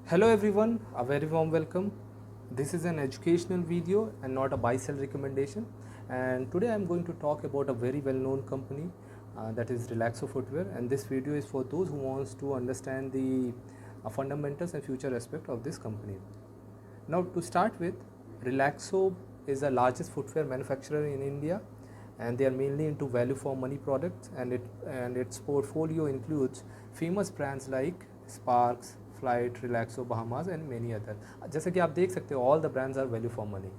Hello everyone, a very warm welcome. This is an educational video and not a buy sell recommendation. And today I'm going to talk about a very well known company that is Relaxo Footwear. And this video is for those who wants to understand the fundamentals and future aspect of this company. Now to start with, Relaxo is the largest footwear manufacturer in India, and they are mainly into value for money products, and its portfolio includes famous brands like Sparks, Flight, Relaxo, Bahamas and many other. जैसे कि आप देख सकते हो, all the brands are value for money.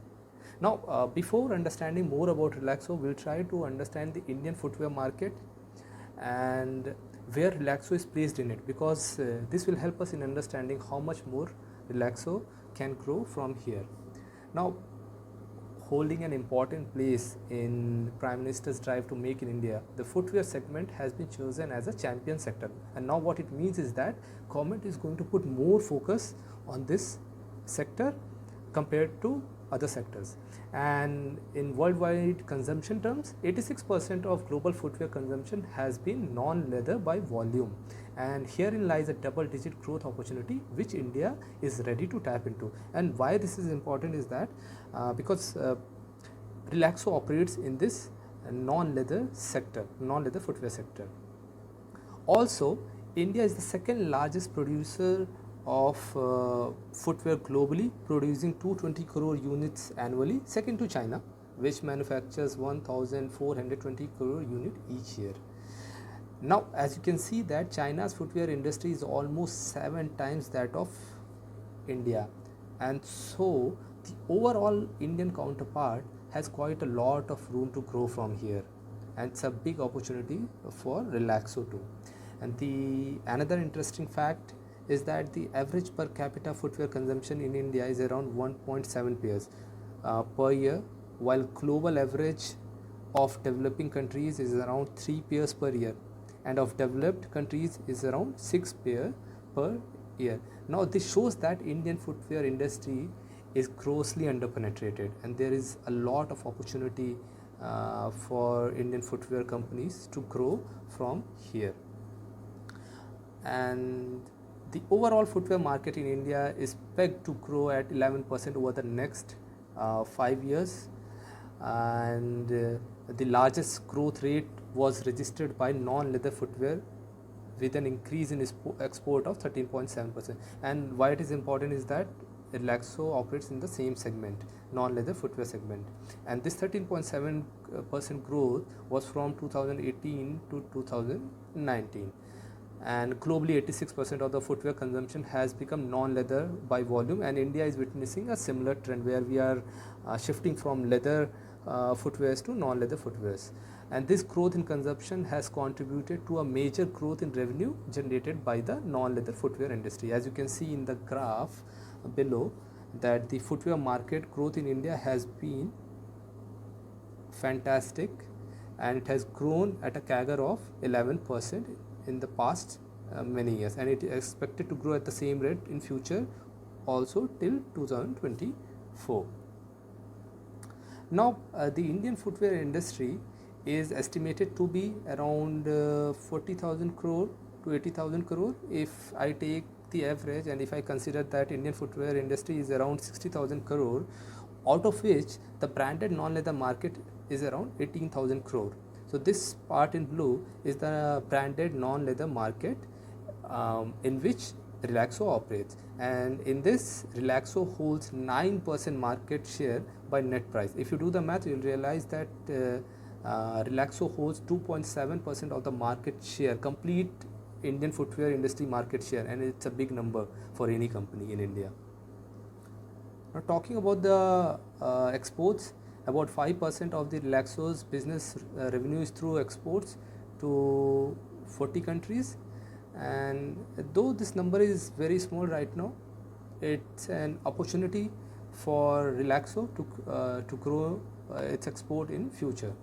Now, before understanding more about Relaxo, we'll try to understand the Indian footwear market and where Relaxo is placed in it, because this will help us in understanding how much more Relaxo can grow from here. Now, holding an important place in Prime Minister's drive to make in India, the footwear segment has been chosen as a champion sector. And now what it means is that government is going to put more focus on this sector compared to other sectors. And in worldwide consumption terms, 86% of global footwear consumption has been non-leather by volume, and herein lies a double-digit growth opportunity which India is ready to tap into. And why this is important is that because Relaxo operates in this non-leather sector, non-leather footwear sector. Also, India is the second largest producer of footwear globally, producing 220 crore units annually, second to China, which manufactures 1420 crore unit each year. Now, as you can see that China's footwear industry is almost 7 times that of India, and so the overall Indian counterpart has quite a lot of room to grow from here, and it's a big opportunity for Relaxo too. And the another interesting fact is that the average per capita footwear consumption in India is around 1.7 pairs per year, while global average of developing countries is around 3 pairs per year, and of developed countries is around 6 pair per year. Now this shows that Indian footwear industry is grossly underpenetrated, and there is a lot of opportunity for Indian footwear companies to grow from here. And the overall footwear market in India is pegged to grow at 11% over the next 5 years, and the largest growth rate was registered by non-leather footwear with an increase in export of 13.7%. And why it is important is that Relaxo operates in the same segment, non-leather footwear segment, and this 13.7% growth was from 2018 to 2019. And globally 86% of the footwear consumption has become non-leather by volume, and India is witnessing a similar trend where we are shifting from leather footwears to non-leather footwears. And this growth in consumption has contributed to a major growth in revenue generated by the non-leather footwear industry. As you can see in the graph below, that the footwear market growth in India has been fantastic, and it has grown at a CAGR of 11% in the past many years, and it is expected to grow at the same rate in future also till 2024. Now the Indian footwear industry is estimated to be around 40,000 crore to 80,000 crore if I take the average, and if I consider that Indian footwear industry is around 60,000 crore, out of which the branded non-leather market is around 18,000 crore. So this part in blue is the branded non-leather market in which Relaxo operates, and in this Relaxo holds 9% market share by net price. If you do the math, you'll realize that Relaxo holds 2.7% of the market share, complete Indian footwear industry market share, and it's a big number for any company in India. Now talking about the exports, about 5% of the Relaxo's business revenue is through exports to 40 countries, and though this number is very small right now, it's an opportunity for Relaxo to grow its export in future.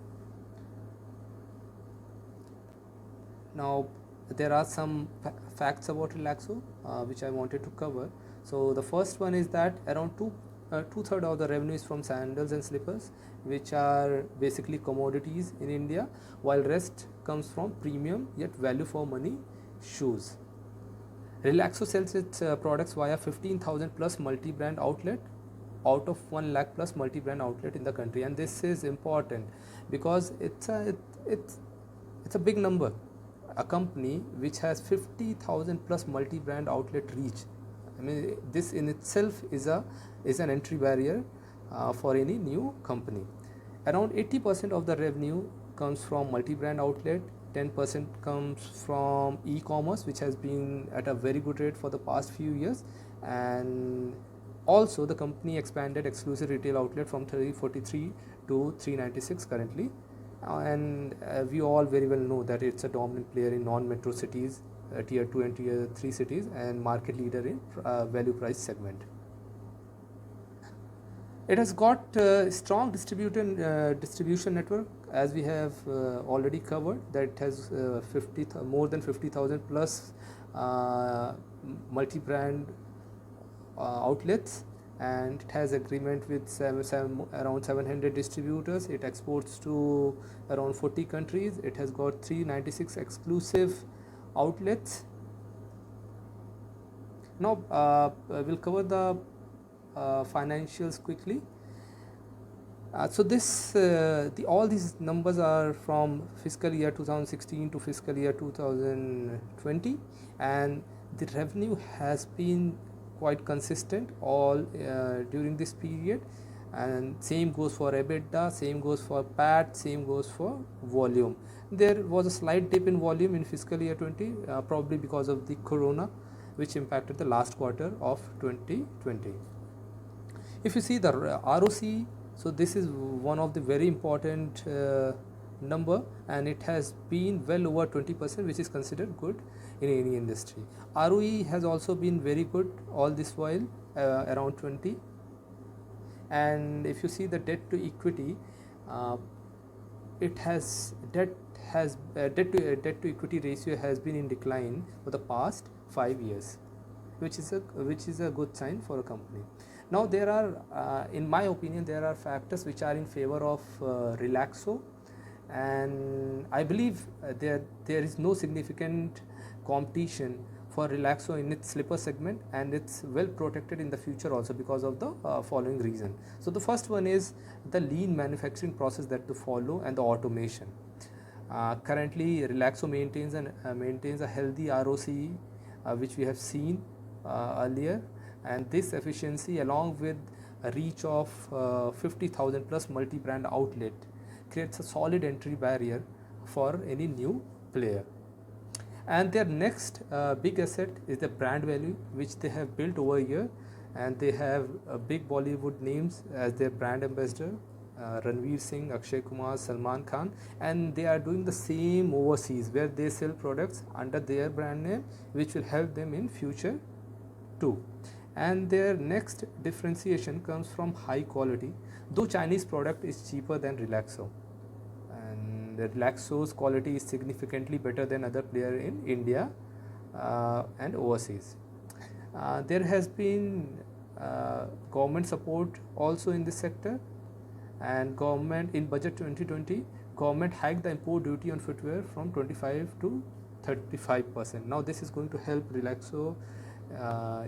Now there are some facts about Relaxo which I wanted to cover. So the first one is that around two-thirds of the revenue is from sandals and slippers, which are basically commodities in India, while rest comes from premium yet value for money shoes. Relaxo sells its products via 15,000 plus multi-brand outlet out of 1 lakh plus multi-brand outlet in the country, and this is important because it's a big number. A company which has 50,000 plus multi-brand outlet reach, I mean, this in itself is an entry barrier for any new company. Around 80% of the revenue comes from multi-brand outlet, 10% comes from e-commerce, which has been at a very good rate for the past few years, and also the company expanded exclusive retail outlet from 343 to 396 currently, and we all very well know that it's a dominant player in non-metro cities, tier 2 and tier 3 cities, and market leader in value price segment. It has got strong distribution network, as we have already covered, that it has more than 50,000 plus multi-brand outlets, and it has agreement with around 700 distributors. It exports to around 40 countries. It has got 396 exclusive outlets. Now we'll cover the financials quickly. So all these numbers are from fiscal year 2016 to fiscal year 2020, and the revenue has been quite consistent all during this period, and same goes for EBITDA, same goes for PAT, same goes for volume. There was a slight dip in volume in fiscal year 20, probably because of the corona, which impacted the last quarter of 2020. If you see the ROC, so this is one of the very important number, and it has been well over 20%, which is considered good in any industry. ROE has also been very good all this while, around 20. And if you see the debt to equity, debt to equity ratio has been in decline for the past 5 years, which is a good sign for a company. Now there are, in my opinion, there are factors which are in favor of Relaxo, and I believe there is no significant competition for Relaxo in its slipper segment, and it's well protected in the future also because of the following reason. So the first one is the lean manufacturing process that they follow and the automation. Currently Relaxo maintains a healthy ROC, which we have seen earlier, and this efficiency along with a reach of 50,000 plus multi-brand outlet creates a solid entry barrier for any new player. And their next big asset is the brand value, which they have built over a year, and they have big Bollywood names as their brand ambassador, Ranveer Singh, Akshay Kumar, Salman Khan, and they are doing the same overseas where they sell products under their brand name, which will help them in future too. And their next differentiation comes from high quality, though Chinese product is cheaper than Relaxo, and Relaxo's quality is significantly better than other player in India and overseas. There has been government support also in this sector, and government in budget 2020 government hiked the import duty on footwear from 25 to 35%. Now this is going to help Relaxo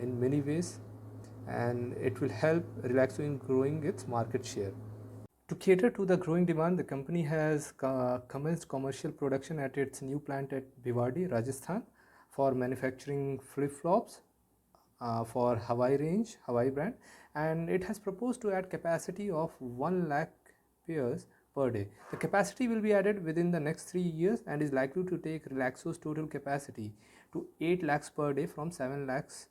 in many ways, and it will help Relaxo in growing its market share. To cater to the growing demand, the company has commenced commercial production at its new plant at Bhiwadi, Rajasthan, for manufacturing flip-flops for Hawaii brand, and it has proposed to add capacity of 1 lakh pairs per day. The capacity will be added within the next 3 years and is likely to take Relaxo's total capacity to 8 lakhs per day from 7 lakhs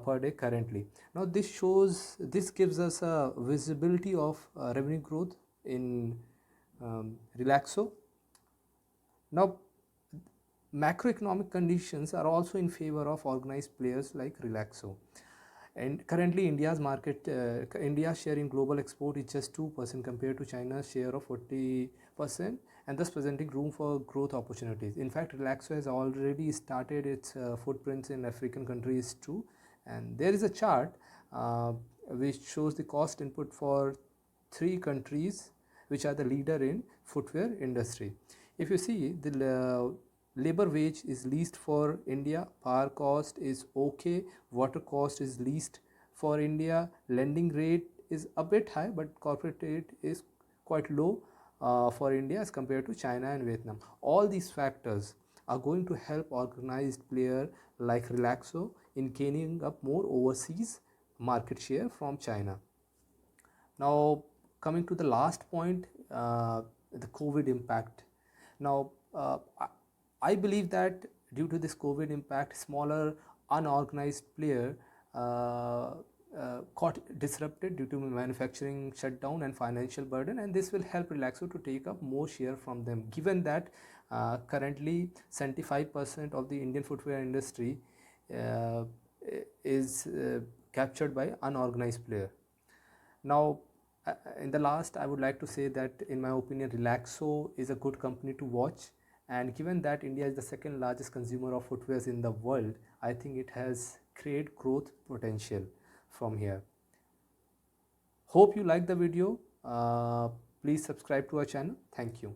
per day currently. Now this gives us a visibility of revenue growth in Relaxo. Now macroeconomic conditions are also in favor of organized players like Relaxo, and currently India's share in global export is just 2% compared to China's share of 40%, and thus presenting room for growth opportunities. In fact, Relaxo has already started its footprints in African countries too, and there is a chart which shows the cost input for 3 countries which are the leader in footwear industry. If you see, the Labor wage is least for India, power cost is okay, water cost is least for India, lending rate is a bit high, but corporate rate is quite low for India as compared to China and Vietnam. All these factors are going to help organized player like Relaxo in gaining up more overseas market share from China. Now, coming to the last point, the COVID impact. Now, I believe that due to this COVID impact, smaller unorganized player got disrupted due to manufacturing shutdown and financial burden, and this will help Relaxo to take up more share from them, given that currently 75% of the Indian footwear industry uh, is captured by unorganized player. Now, in the last, I would like to say that in my opinion, Relaxo is a good company to watch. And given that India is the second largest consumer of footwears in the world, I think it has great growth potential from here. Hope you like the video. Please subscribe to our channel. Thank you.